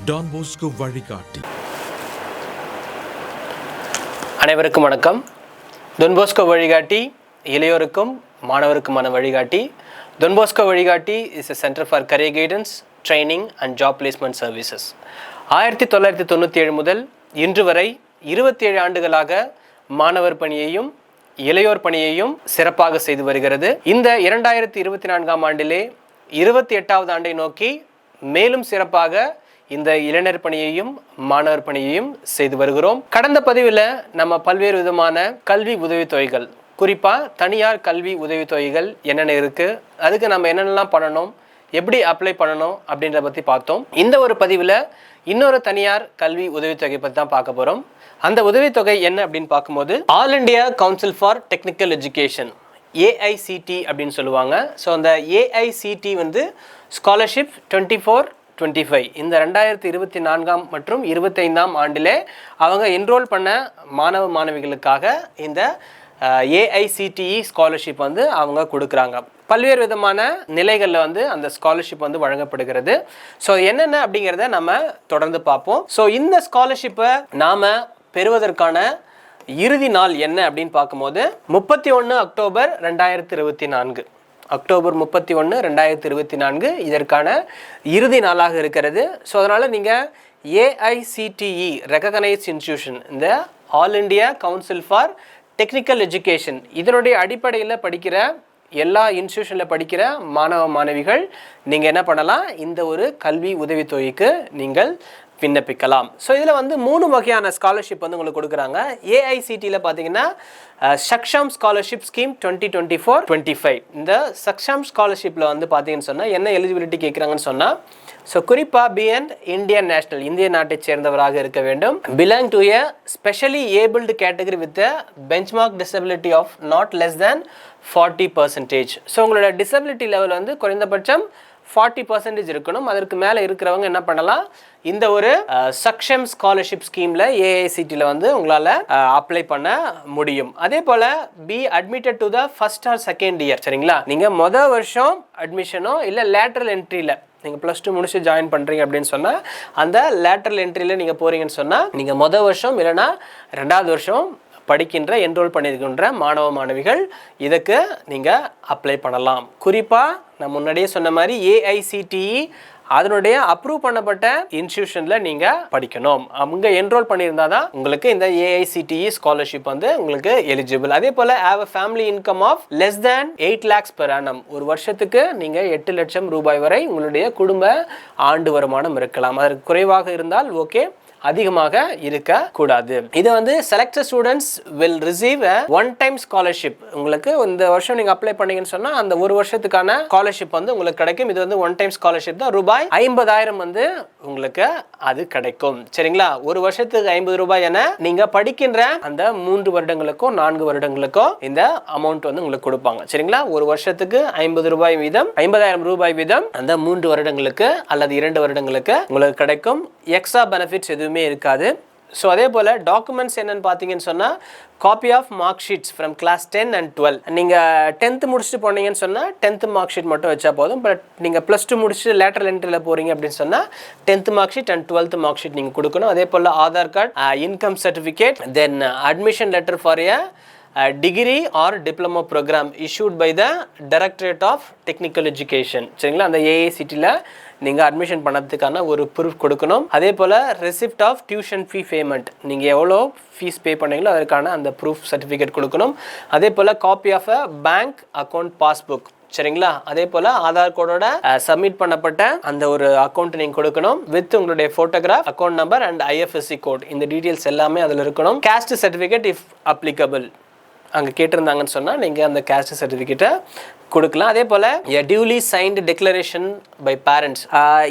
Don Bosco வழிகாட்டி. அனைவருக்கும் வணக்கம். டான் போஸ்கோ வழிகாட்டி இளையோருக்கும் மாணவருக்குமான வழிகாட்டி. டான் போஸ்கோ வழிகாட்டி is a center for career guidance, training and job placement services. 1997 முதல் இன்று வரை 27 ஆண்டுகளாக மாணவர் பணியையும் இளையோர் பணியையும் சிறப்பாக செய்து வருகிறது. இந்த 2024ஆம் ஆண்டிலே 28வது ஆண்டை நோக்கி மேலும் சிறப்பாக இந்த இளைஞர் பணியையும் மாணவர் பணியையும் செய்து வருகிறோம். கடந்த பதிவில் நம்ம பல்வேறு விதமான கல்வி உதவித்தொகைகள், குறிப்பாக தனியார் கல்வி உதவித்தொகைகள் என்னென்ன இருக்குது, அதுக்கு நம்ம என்னென்னலாம் பண்ணணும், எப்படி அப்ளை பண்ணணும் அப்படின்றத பற்றி பார்த்தோம். இந்த ஒரு பதிவில் இன்னொரு தனியார் கல்வி உதவித்தொகை பற்றி தான் பார்க்க போகிறோம். அந்த உதவித்தொகை என்ன அப்படின்னு பார்க்கும்போது all India Council for Technical education, AICT அப்படின்னு சொல்லுவாங்க. ஸோ அந்த AICT வந்து ஸ்காலர்ஷிப் 24-25 இந்த 2024 மற்றும் 25ஆம் ஆண்டிலே அவங்க என்ரோல் பண்ண மாணவ மாணவிகளுக்காக இந்த AICTE ஸ்காலர்ஷிப் வந்து அவங்க கொடுக்குறாங்க. பல்வேறு விதமான நிலைகளில் வந்து அந்த ஸ்காலர்ஷிப் வந்து வழங்கப்படுகிறது. ஸோ என்னென்ன அப்படிங்கிறத நம்ம தொடர்ந்து பார்ப்போம். ஸோ இந்த ஸ்காலர்ஷிப்பை நாம் பெறுவதற்கான இறுதி நாள் என்ன அப்படின்னு பார்க்கும்போது 31 அக்டோபர் 2024, அக்டோபர் 31, 2024 இதற்கான இறுதி நாளாக இருக்கிறது. ஸோ அதனால் நீங்கள் AICTE ரெகக்னைஸ்ட் இன்ஸ்டிடியூஷன், இந்த All India Council for Technical education, இதனுடைய அடிப்படையில் படிக்கிற எல்லா இன்ஸ்டிடியூஷனில் படிக்கிற மாணவ மாணவிகள் நீங்கள் என்ன பண்ணலாம், இந்த ஒரு கல்வி உதவித்தொகைக்கு நீங்கள் விண்ணப்பிக்கலாம். ஸோ இதில் வந்து 3 வகையான ஸ்காலர்ஷிப் வந்து உங்களுக்கு கொடுக்குறாங்க. AICTயில் பார்த்தீங்கன்னா சக்ஷம் ஸ்காலர்ஷிப் ஸ்கீம் 2024-25. இந்த சக்ஷம் ஸ்காலர்ஷிப்பில் வந்து பார்த்தீங்கன்னு சொன்னால் என்ன எலிஜிபிலிட்டி கேட்குறாங்கன்னு சொன்னால், ஸோ குறிப்பாக பிஎன் இந்தியன் நேஷனல், இந்திய நாட்டை சேர்ந்தவராக இருக்க வேண்டும், belong to a specially abled category with benchmark disability of not less than 40%. So உங்களோட டிசபிலிட்டி லெவல் வந்து குறைந்தபட்சம் 40% இருக்கணும். அதற்கு மேலே இருக்கிறவங்க என்ன பண்ணலாம், இந்த ஒரு சக்ஷம் ஸ்காலர்ஷிப் ஸ்கீமில் AICTயில் வந்து உங்களால் அப்ளை பண்ண முடியும். அதே போல் be admitted to the first or second year. சரிங்களா, நீங்கள் மொதல் வருஷம் அட்மிஷனோ இல்லை லேட்ரல் என்ட்ரியில் நீங்கள் +2 முடிச்சு ஜாயின் பண்ணுறீங்க அப்படின்னு சொன்னால், அந்த லேட்ரல் என்ட்ரியில் நீங்கள் போகிறீங்கன்னு சொன்னால் நீங்கள் மொதல் வருஷம் இல்லைனா 2வது வருஷம் படிக்கின்ற என்ரோல் பண்ணியிருக்கின்ற மாணவ மாணவிகள் இதுக்கு நீங்கள் அப்ளை பண்ணலாம். குறிப்பாக நான் முன்னாடியே சொன்ன மாதிரி AICTE அதனுடைய அப்ரூவ் பண்ணப்பட்ட இன்ஸ்டிடியூஷனில் நீங்கள் படிக்கணும். அவங்க என்ரோல் பண்ணியிருந்தால் தான் உங்களுக்கு இந்த AICTE ஸ்காலர்ஷிப் வந்து உங்களுக்கு எலிஜிபிள். அதே போல் have a family income of less than 8 lakhs per annum. ஒரு வருஷத்துக்கு நீங்கள் 8 லட்சம் ரூபாய் வரை உங்களுடைய குடும்ப ஆண்டு வருமானம் இருக்கலாம். அதற்கு குறைவாக இருந்தால் ஓகே, அதிகமாக இருக்கக்கூடாது. இது வந்து selected students will receive one time scholarship. உங்களுக்கு இந்த வருஷம் நீங்கள் அப்ளை பண்ணீங்கன்னு சொன்னால் அந்த ஒரு வருஷத்துக்கான ஸ்காலர்ஷிப் வந்து உங்களுக்கு கிடைக்கும். இது வந்து ஒன் டைம் ஸ்காலர்ஷிப் தான். ரூபாய் 50,000 வந்து உங்களுக்கு அது கிடைக்கும். சரிங்களா, ஒரு வருஷத்துக்கு 50 ரூபாய் என நீங்கள் படிக்கின்ற அந்த 3 வருடங்களுக்கோ 4 வருடங்களுக்கோ இந்த அமௌண்ட் வந்து உங்களுக்கு கொடுப்பாங்க. சரிங்களா, ஒரு வருஷத்துக்கு 50 ரூபாய் வீதம், 50,000 ரூபாய் வீதம் அந்த 3 வருடங்களுக்கு அல்லது 2 வருடங்களுக்கு உங்களுக்கு கிடைக்கும். எக்ஸ்ட்ரா பெனிஃபிட்ஸ் எதுவும் இருக்காது. ஸோ அதே போல் டாக்குமெண்ட்ஸ் என்னன்னு பார்த்தீங்கன்னு சொன்னால், copy of mark sheets from class 10 and 12. நீங்கள் 10th முடிச்சுட்டு போனீங்கன்னு சொன்னால் 10th மார்க் ஷீட் மட்டும் வச்சா போதும். பட் நீங்கள் +2 முடிச்சுட்டு லேட்டரல் என்ட்ரியில் போகிறீங்க அப்படின்னு சொன்னால் 10th mark sheet and 12th mark sheet நீங்கள் கொடுக்கணும். அதே போல் Aadhaar card, income certificate, then admission letter for a degree or diploma programme issued by the Directorate of Technical Education. சரிங்களா, அந்த AICTயில் நீங்கள் அட்மிஷன் பண்ணதுக்கான ஒரு ப்ரூஃப் கொடுக்கணும். அதே போல் receipt of tuition fee payment, நீங்கள் எவ்வளோ ஃபீஸ் பே பண்ணீங்களோ அதற்கான அந்த ப்ரூஃப் சர்டிஃபிகேட் கொடுக்கணும். அதே போல் copy of a bank account passbook. சரிங்களா, அதே போல் ஆதார் கோடோட சப்மிட் பண்ணப்பட்ட அந்த ஒரு அக்கௌண்ட் நீங்கள் கொடுக்கணும். வித் உங்களுடைய photograph, account number and IFSC code, இந்த டீட்டெயில்ஸ் எல்லாமே அதில் இருக்கணும். கேஸ்ட் சர்டிஃபிகேட் இஃப் அப்ளிகபிள் அங்கே கேட்டிருந்தாங்கன்னு சொன்னால் நீங்கள் அந்த கேஸ்ட் சர்டிஃபிகேட்டை கொடுக்கலாம். அதே போல் duly signed declaration by parents.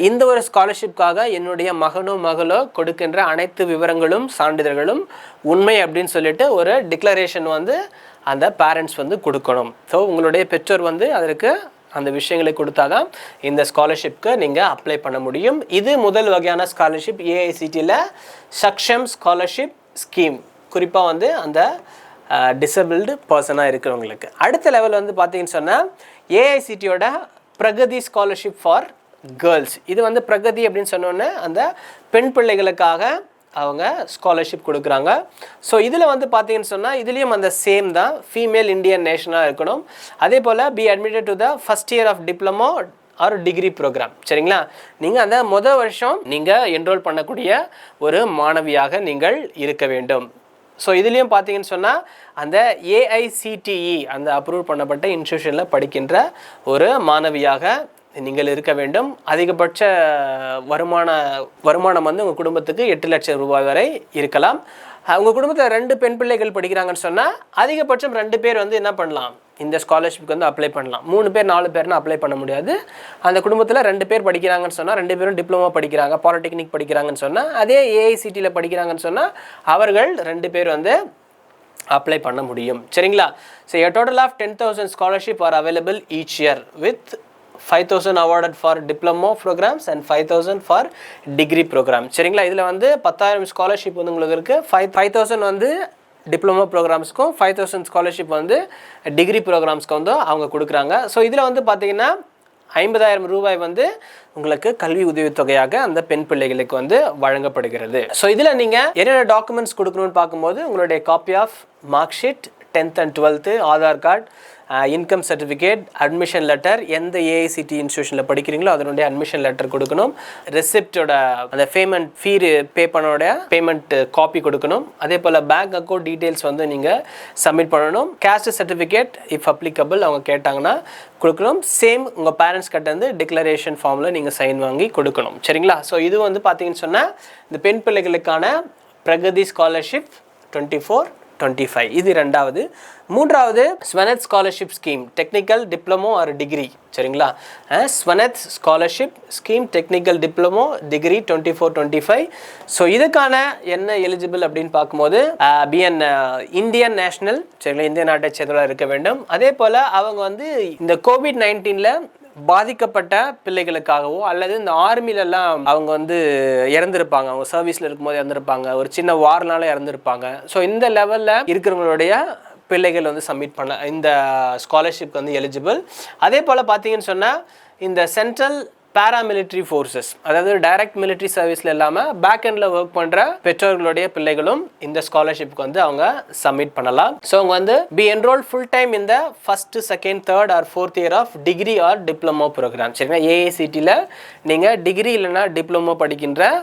இந்த ஒரு ஸ்காலர்ஷிப்காக என்னுடைய மகனோ மகளோ கொடுக்கின்ற அனைத்து விவரங்களும் சான்றிதழ்களும் உண்மை அப்படின்னு சொல்லிட்டு ஒரு டிக்ளரேஷன் வந்து அந்த பேரண்ட்ஸ் வந்து கொடுக்கணும். ஸோ உங்களுடைய பெற்றோர் வந்து அதற்கு அந்த விஷயங்களை கொடுத்தாதான் இந்த ஸ்காலர்ஷிப்க்கு நீங்கள் அப்ளை பண்ண முடியும். இது முதல் வகையான ஸ்காலர்ஷிப், AICTயில் சக்ஷம் ஸ்காலர்ஷிப் ஸ்கீம், குறிப்பாக வந்து அந்த டிசபிள்டு பர்சனாக இருக்கிறவங்களுக்கு. அடுத்த லெவல் வந்து பார்த்தீங்கன்னு சொன்னால் AICTயோட பிரகதி ஸ்காலர்ஷிப் ஃபார் கேர்ள்ஸ். இது வந்து பிரகதி அப்படின்னு சொன்னோன்னே அந்த பெண் பிள்ளைகளுக்காக அவங்க ஸ்காலர்ஷிப் கொடுக்குறாங்க. ஸோ இதில் வந்து பார்த்தீங்கன்னு சொன்னால் இதுலேயும் அந்த சேம் தான், ஃபீமேல் இந்தியன் நேஷனாக இருக்கணும். அதே போல் be admitted to the first year of diploma or degree programme. சரிங்களா, நீங்கள் அந்த வருஷம் நீங்கள் என்ரோல் பண்ணக்கூடிய ஒரு மாணவியாக நீங்கள் இருக்க வேண்டும். ஸோ இதுலேயும் பார்த்தீங்கன்னு சொன்னால் அந்த ஏஐசிடிஇ அந்த அப்ரூவ் பண்ணப்பட்ட இன்ஸ்டியூஷனில் படிக்கின்ற ஒரு மாணவியாக நீங்கள் இருக்க வேண்டும். அதிகபட்ச வருமானம் வந்து உங்கள் குடும்பத்துக்கு 8 லட்சம் ரூபாய் வரை இருக்கலாம். உங்கள் குடும்பத்தில் 2 பெண் பிள்ளைகள் படிக்கிறாங்கன்னு சொன்னால் அதிகபட்சம் 2 பேர் வந்து என்ன பண்ணலாம், இந்த ஸ்காலர்ஷிப்க்கு வந்து அப்ளை பண்ணலாம். 3 பேர் 4 பேர்னு அப்ளை பண்ண முடியாது. அந்த குடும்பத்தில் 2 பேர் படிக்கிறாங்கன்னு சொன்னால் 2 பேரும் டிப்ளமோ படிக்கிறாங்க, பாலிடெக்னிக் படிக்கிறாங்கன்னு சொன்னால், அதே ஏஐசிடியில் படிக்கிறாங்கன்னு சொன்னால் அவர்கள் 2 பேர் வந்து அப்ளை பண்ண முடியும். சரிங்களா. So a total of 10,000 scholarship are available each year with 5,000 awarded for diploma programs and 5,000 for degree programs. சரிங்களா. இதில் வந்து 10,000 ஸ்காலர்ஷிப் வந்து உங்களுக்கு இருக்குது. 5,000 வந்து டிப்ளமோ ப்ரோக்ராம்ஸ்க்கும் 5,000 ஸ்காலர்ஷிப் வந்து டிகிரி ப்ரோக்ராம்ஸ்க்கு வந்து அவங்க கொடுக்குறாங்க. ஸோ இதில் வந்து பார்த்தீங்கன்னா 50,000 ரூபாய் வந்து உங்களுக்கு கல்வி உதவித்தொகையாக அந்த பெண் பிள்ளைகளுக்கு வந்து வழங்கப்படுகிறது. ஸோ இதில் நீங்கள் என்னென்ன டாக்குமெண்ட்ஸ் கொடுக்கணும்னு பார்க்கும்போது உங்களுடைய copy of mark sheet, 10th and 12th, Aadhaar card, income certificate, admission letter, எந்த ஏஐசிடி இன்ஸ்டியூஷனில் படிக்கிறீங்களோ அதனுடைய அட்மிஷன் லெட்டர் கொடுக்கணும். ரெசிப்டோட அந்த ஃபீ பே பண்ணோட பேமெண்ட் காப்பி கொடுக்கணும். அதே போல் பேங்க் அக்கௌண்ட் டீட்டெயில்ஸ் வந்து நீங்கள் சப்மிட் பண்ணணும். கேஸ்ட் சர்டிஃபிகேட் இஃப் அப்ளிகபிள் அவங்க கேட்டாங்கன்னா கொடுக்கணும். சேம் உங்கள் பேரண்ட்ஸ் கிட்ட வந்து டிக்ளரேஷன் ஃபார்மில் நீங்கள் சைன் வாங்கி கொடுக்கணும். சரிங்களா. ஸோ இது வந்து பார்த்தீங்கன்னு சொன்னால் இந்த பெண் பிள்ளைகளுக்கான பிரகதி ஸ்காலர்ஷிப் 24-25 இது 2வது. 3வது Swanath scholarship scheme technical diploma or degree. சரிங்களா. Swanath scholarship scheme technical diploma degree 24-25. So இதுக்கான என்ன எலிஜிபிள் அப்படின்னு பார்க்கும்போது பிஎன் இந்தியன் நேஷனல், சரிங்களா, இந்திய நாட்டை சேர்ந்தவர்களாக இருக்க வேண்டும். அதே போல் அவங்க வந்து இந்த COVID-19 பாதிக்கப்பட்ட பிள்ளைகளுக்காகவோ அல்லது இந்த ஆர்மிலெல்லாம் அவங்க வந்து இறந்துருப்பாங்க, அவங்க சர்வீஸில் இருக்கும்போது இறந்துருப்பாங்க, ஒரு சின்ன வார்னால இறந்துருப்பாங்க. ஸோ இந்த லெவலில் இருக்கிறவங்களுடைய பிள்ளைகள் வந்து சப்மிட் பண்ண இந்த ஸ்காலர்ஷிப் வந்து எலிஜிபிள். அதே போல் பார்த்தீங்கன்னு சொன்னால் இந்த சென்ட்ரல் பேராமிலிட்ரி ஃபோர்ஸஸ், அதாவது டைரக்ட் மிலிட்ரி சர்வீஸில் இல்லாமல் பேக் எண்டில் ஒர்க் பண்ணுற பெற்றோர்களுடைய பிள்ளைகளும் இந்த ஸ்காலர்ஷிப்க்கு வந்து அவங்க சப்மிட் பண்ணலாம். ஸோ அவங்க வந்து பி என்ரோல் ஃபுல் டைம் இந்த first, second, third or fourth year of degree or diploma programme. சரிங்களா. ஏஐசிடியில் நீங்கள் டிகிரி இல்லைன்னா டிப்ளமோ படிக்கின்ற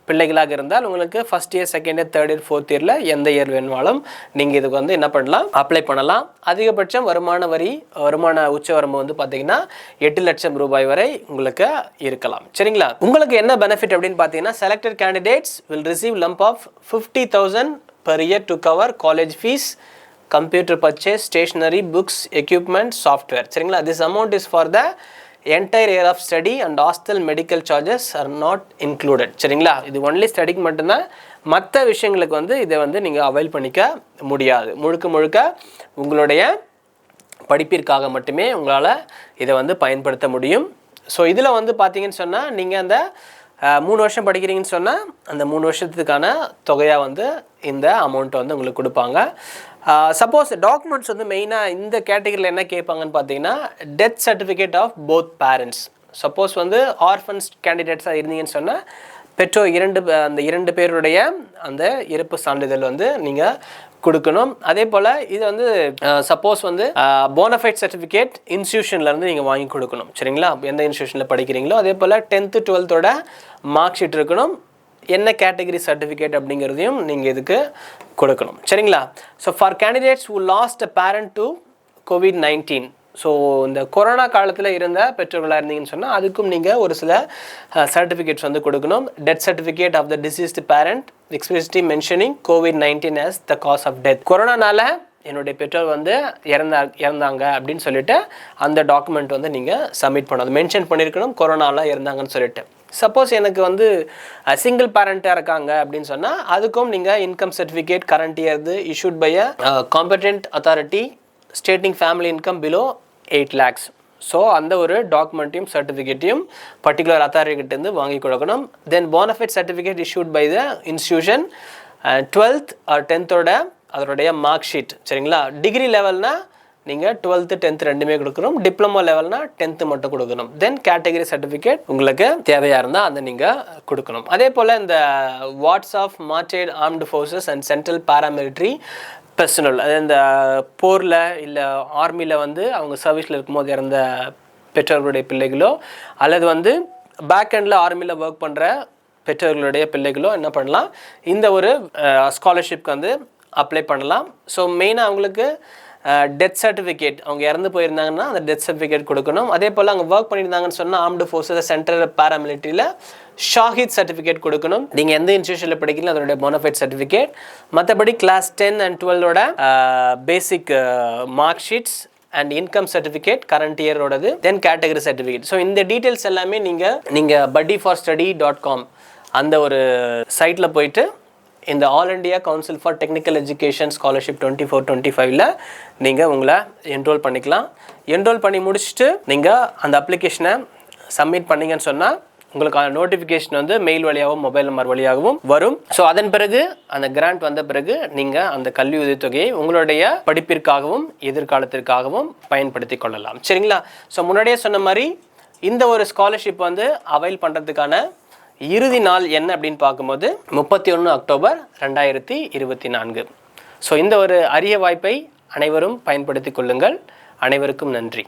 பிள்ளைகளாக இருந்தால் உங்களுக்கு first year, second year, third year, fourth இயரில் எந்த இயர் வேணுமாலும் நீங்கள் இதுக்கு வந்து என்ன பண்ணலாம், அப்ளை பண்ணலாம். அதிகபட்சம் வருமான உச்சவரம்பு வந்து பார்த்தீங்கன்னா 8 லட்சம் ரூபாய் வரை உங்களுக்கு இருக்கலாம். சரிங்களா. உங்களுக்கு என்ன பெனிஃபிட் அப்படின்னு பார்த்தீங்கன்னா selected candidates will receive lump of 50,000 per year to cover college fees, computer purchase, stationery, books, equipment, software. சரிங்களா. This amount is for the entire year of study and hostel medical charges are not included. சரிங்களா. இது only ஸ்டடிக்கு மட்டும்தான், மற்ற விஷயங்களுக்கு வந்து இதை வந்து நீங்கள் அவைல் பண்ணிக்க முடியாது. முழுக்க உங்களுடைய படிப்பிற்காக மட்டுமே உங்களால் இதை வந்து பயன்படுத்த முடியும். ஸோ இதில் வந்து பார்த்தீங்கன்னு சொன்னால் நீங்கள் அந்த 3 வருஷம் படிக்கிறீங்கன்னு சொன்னால் அந்த 3 வருஷத்துக்கான தொகையாக வந்து இந்த அமௌண்ட்டை வந்து உங்களுக்கு கொடுப்பாங்க. சப்போஸ் டாக்குமெண்ட்ஸ் வந்து மெயினாக இந்த கேட்டகரியில் என்ன கேட்பாங்கன்னு பார்த்தீங்கன்னா death certificate of both parents. Suppose வந்து ஆர்ஃபன்ஸ் கேண்டிடேட்ஸாக இருந்தீங்கன்னு சொன்னால் பெற்றோர் அந்த 2 பேருடைய அந்த இறப்பு சான்றிதழ் வந்து நீங்கள் கொடுக்கணும். அதே போல் இது வந்து சப்போஸ் வந்து போனஃபைட் சர்டிஃபிகேட் இன்ஸ்டியூஷன்லேருந்து நீங்கள் வாங்கி கொடுக்கணும். சரிங்களா. எந்த இன்ஸ்டியூஷனில் படிக்கிறீங்களோ அதே போல் 10th 12th மார்க் ஷீட் இருக்கணும். என்ன கேட்டகரி சர்டிஃபிகேட் அப்படிங்கிறதையும் நீங்கள் இதுக்கு கொடுக்கணும். சரிங்களா. So for candidates who last a parent to COVID-19, so இந்த கொரோனா காலத்தில் இருந்த பெற்றோர்களாக இருந்தீங்கன்னு சொன்னால் அதுக்கும் நீங்கள் ஒரு சில சர்டிஃபிகேட்ஸ் வந்து கொடுக்கணும். Death certificate of the deceased parent explicitly mentioning COVID-19 as the cause of death. கொரோனானால என்னுடைய பெற்றோர் வந்து இறந்தாங்க அப்படின்னு சொல்லிட்டு அந்த டாக்குமெண்ட் வந்து நீங்கள் சப்மிட் பண்ணணும். மென்ஷன் பண்ணியிருக்கணும் கொரோனாவில் இறந்தாங்கன்னு சொல்லிட்டு. சப்போஸ் எனக்கு வந்து சிங்கிள் பேரண்ட்டாக இருக்காங்க அப்படின்னு சொன்னால் அதுக்கும் நீங்கள் இன்கம் சர்டிஃபிகேட் கரண்ட் இயர்து issued by a competent authority stating family income below 8 lakhs. So அந்த ஒரு டாக்குமெண்ட்டையும் சர்டிஃபிகேட்டையும் பர்டிகுலர் அத்தாரிட்டிகிட்டேருந்து வாங்கி கொடுக்கணும். Then bona fide certificate issued by the institution, 12th or 10th அதனுடைய மார்க் ஷீட். சரிங்களா. டிகிரி லெவல்னால் நீங்கள் 12th 10th ரெண்டுமே கொடுக்கணும். டிப்ளமோ லெவல்னா 10th மட்டும் கொடுக்கணும். தென் கேட்டகரி சர்டிஃபிகேட் உங்களுக்கு தேவையாக இருந்தால் அதை நீங்கள் கொடுக்கணும். அதே போல் இந்த wards of martyred armed forces and central paramilitary personnel, அது இந்த போரில் இல்லை ஆர்மியில் வந்து அவங்க சர்வீஸில் இருக்கும்போது இறந்த பெற்றோர்களுடைய பிள்ளைகளோ அல்லது வந்து பேக் எண்டில் ஆர்மியில் ஒர்க் பண்ணுற பெற்றோர்களுடைய பிள்ளைகளோ என்ன பண்ணலாம், இந்த ஒரு ஸ்காலர்ஷிப்க்கு வந்து அப்ளை பண்ணலாம். ஸோ மெயினாக அவங்களுக்கு டெத் சர்டிஃபிகேட், அவங்க இறந்து போயிருந்தாங்கன்னா அந்த டெத் சர்டிஃபிகேட் கொடுக்கணும். அதே போல் அவங்க ஒர்க் பண்ணியிருந்தாங்கன்னு சொன்னால் ஆர்ம்டு ஃபோர்ஸஸ் சென்ட்ரல் பாராமிலிட்ரியில் ஷாஹித் சர்டிஃபிகேட் கொடுக்கணும். நீங்கள் எந்த இன்ஸ்டியூஷனில் படிக்கிறீங்களோ அதனுடைய போனஃபைட் சர்டிஃபிகேட். மற்றபடி கிளாஸ் 10 and 12ஓட basic mark sheets and income certificate current இயரோடது, தென் கேட்டகரி சர்டிஃபிகேட். ஸோ இந்த டீட்டெயில்ஸ் எல்லாமே நீங்கள் buddyforstudy.com அந்த ஒரு சைட்டில் போயிட்டு இந்த All India Council for Technical Education scholarship 24-25ல் நீங்கள் உங்களை என்ரோல் பண்ணிக்கலாம். என்ரோல் பண்ணி முடிச்சுட்டு நீங்கள் அந்த அப்ளிகேஷனை சப்மிட் பண்ணிங்கன்னு சொன்னால் உங்களுக்கு நோட்டிஃபிகேஷன் வந்து மெயில் வழியாகவும் மொபைல் நம்பர் வழியாகவும் வரும். ஸோ அதன் பிறகு அந்த கிராண்ட் வந்த பிறகு நீங்கள் அந்த கல்வி உதவித்தொகையை உங்களுடைய படிப்பிற்காகவும் எதிர்காலத்திற்காகவும் பயன்படுத்தி கொள்ளலாம். சரிங்களா? ஸோ முன்னாடியே சொன்ன மாதிரி இந்த ஒரு ஸ்காலர்ஷிப் வந்து அவைல் பண்ணுறதுக்கான இறுதி நாள் என்ன அப்படின்னு பார்க்கும்போது 31 அக்டோபர் 2024. ஸோ இந்த ஒரு அரிய வாய்ப்பை அனைவரும் பயன்படுத்தி கொள்ளுங்கள். அனைவருக்கும் நன்றி.